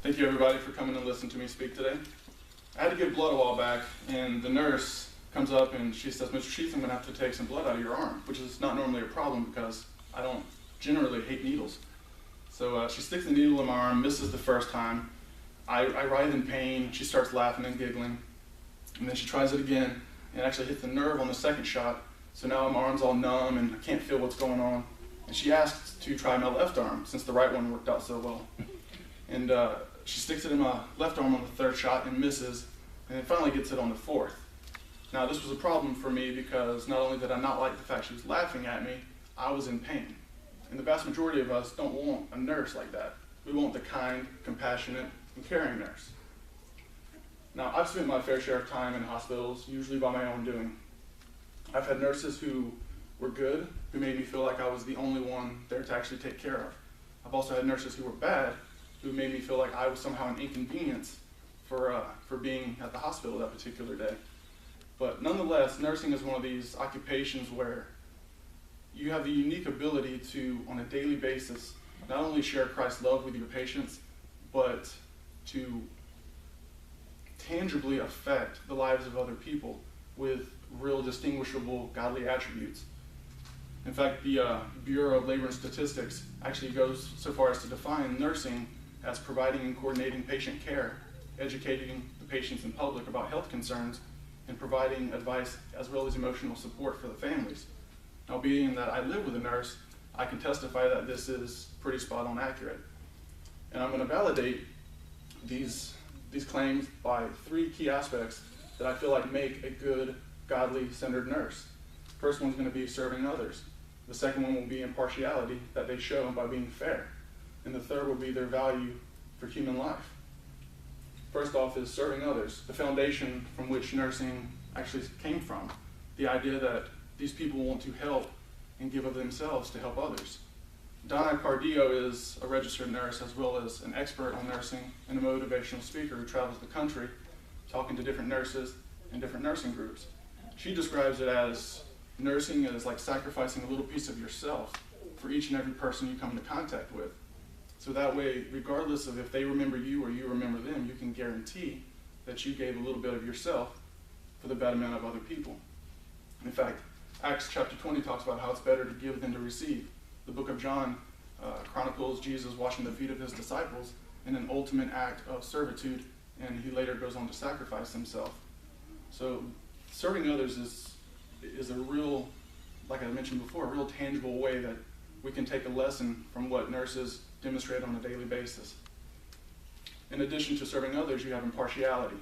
Thank you everybody for coming and listening to me speak today. I had to give blood a while back, and the nurse comes up and she says, Mr. Sheath, I'm going to have to take some blood out of your arm, which is not normally a problem because I don't generally hate needles. So she sticks the needle in my arm, misses the first time. I writhe in pain, she starts laughing and giggling, and then she tries it again and actually hits the nerve on the second shot. So now my arm's all numb and I can't feel what's going on. And she asks to try my left arm since the right one worked out so well. And she sticks it in my left arm on the third shot and misses, and then finally gets it on the fourth. Now this was a problem for me because not only did I not like the fact she was laughing at me, I was in pain. And the vast majority of us don't want a nurse like that. We want the kind, compassionate, and caring nurse. Now I've spent my fair share of time in hospitals, usually by my own doing. I've had nurses who were good, who made me feel like I was the only one there to actually take care of. I've also had nurses who were bad, who made me feel like I was somehow an inconvenience for being at the hospital that particular day. But nonetheless, nursing is one of these occupations where you have the unique ability to, on a daily basis, not only share Christ's love with your patients, but to tangibly affect the lives of other people with real distinguishable godly attributes. In fact, the Bureau of Labor and Statistics actually goes so far as to define nursing as providing and coordinating patient care, educating the patients and public about health concerns, and providing advice as well as emotional support for the families. Now, being that I live with a nurse, I can testify that this is pretty spot on accurate. And I'm going to validate these claims by three key aspects that I feel like make a good, godly, centered nurse. First one's going to be serving others. The second one will be impartiality that they show by being fair. And the third will be their value for human life. First off is serving others, the foundation from which nursing actually came from. The idea that these people want to help and give of themselves to help others. Donna Cardillo is a registered nurse as well as an expert on nursing and a motivational speaker who travels the country talking to different nurses and different nursing groups. She describes it as nursing is like sacrificing a little piece of yourself for each and every person you come into contact with. So that way, regardless of if they remember you or you remember them, you can guarantee that you gave a little bit of yourself for the betterment of other people. In fact, Acts chapter 20 talks about how it's better to give than to receive. The book of John chronicles Jesus washing the feet of his disciples in an ultimate act of servitude, and he later goes on to sacrifice himself. So serving others is a real, like I mentioned before, a real tangible way that we can take a lesson from what nurses demonstrate on a daily basis. In addition to serving others, you have impartiality.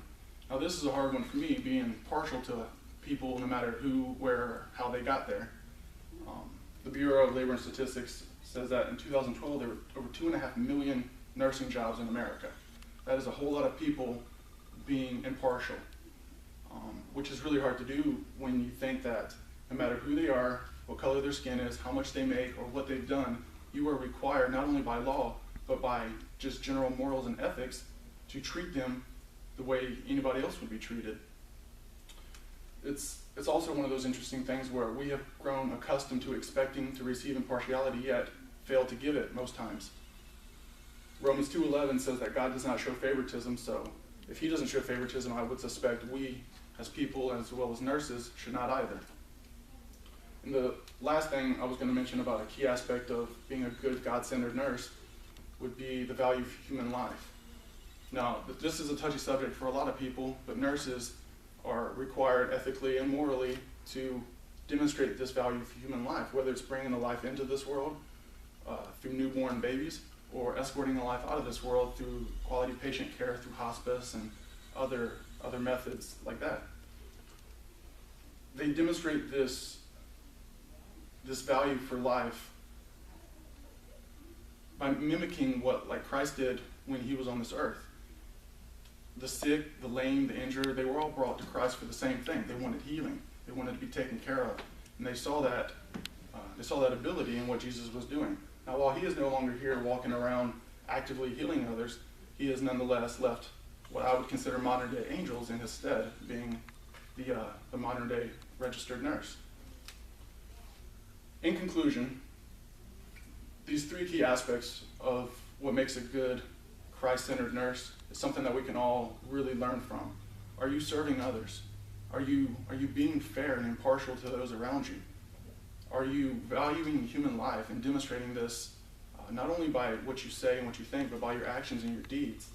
Now this is a hard one for me, being partial to people no matter who, where, how they got there. The Bureau of Labor and Statistics says that in 2012 there were over 2.5 million nursing jobs in America. That is a whole lot of people being impartial, which is really hard to do when you think that no matter who they are, what color their skin is, how much they make, or what they've done, you are required not only by law, but by just general morals and ethics to treat them the way anybody else would be treated. It's also one of those interesting things where we have grown accustomed to expecting to receive impartiality, yet fail to give it most times. Romans 2:11 says that God does not show favoritism, so if he doesn't show favoritism, I would suspect we as people as well as nurses should not either. And the last thing I was going to mention about a key aspect of being a good God-centered nurse would be the value of human life. Now, this is a touchy subject for a lot of people, but nurses are required ethically and morally to demonstrate this value for human life, whether it's bringing a life into this world through newborn babies or escorting a life out of this world through quality patient care, through hospice and other methods like that. They demonstrate this value for life by mimicking what like Christ did when he was on this earth. The sick, the lame, the injured, they were all brought to Christ for the same thing. They wanted healing. They wanted to be taken care of. And they saw that ability in what Jesus was doing. Now, while he is no longer here walking around actively healing others, he has nonetheless left what I would consider modern-day angels in his stead, being the modern-day registered nurse. In conclusion, these three key aspects of what makes a good Christ-centered nurse is something that we can all really learn from. Are you serving others? Are you being fair and impartial to those around you? Are you valuing human life and demonstrating this not only by what you say and what you think, but by your actions and your deeds?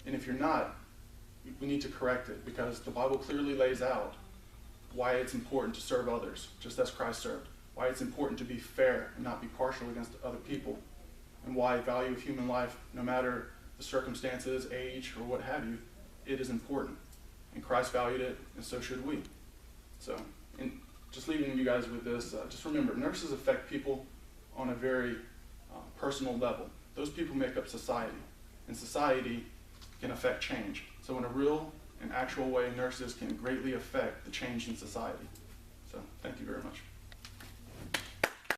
And if you're not, we need to correct it, because the Bible clearly lays out why it's important to serve others, just as Christ served. Why it's important to be fair and not be partial against other people. And why value of human life, no matter the circumstances, age, or what have you, it is important. And Christ valued it, and so should we. So, and just leaving you guys with this, just remember, nurses affect people on a very personal level. Those people make up society, and society can affect change. So in a real and actual way, nurses can greatly affect the change in society. So thank you very much.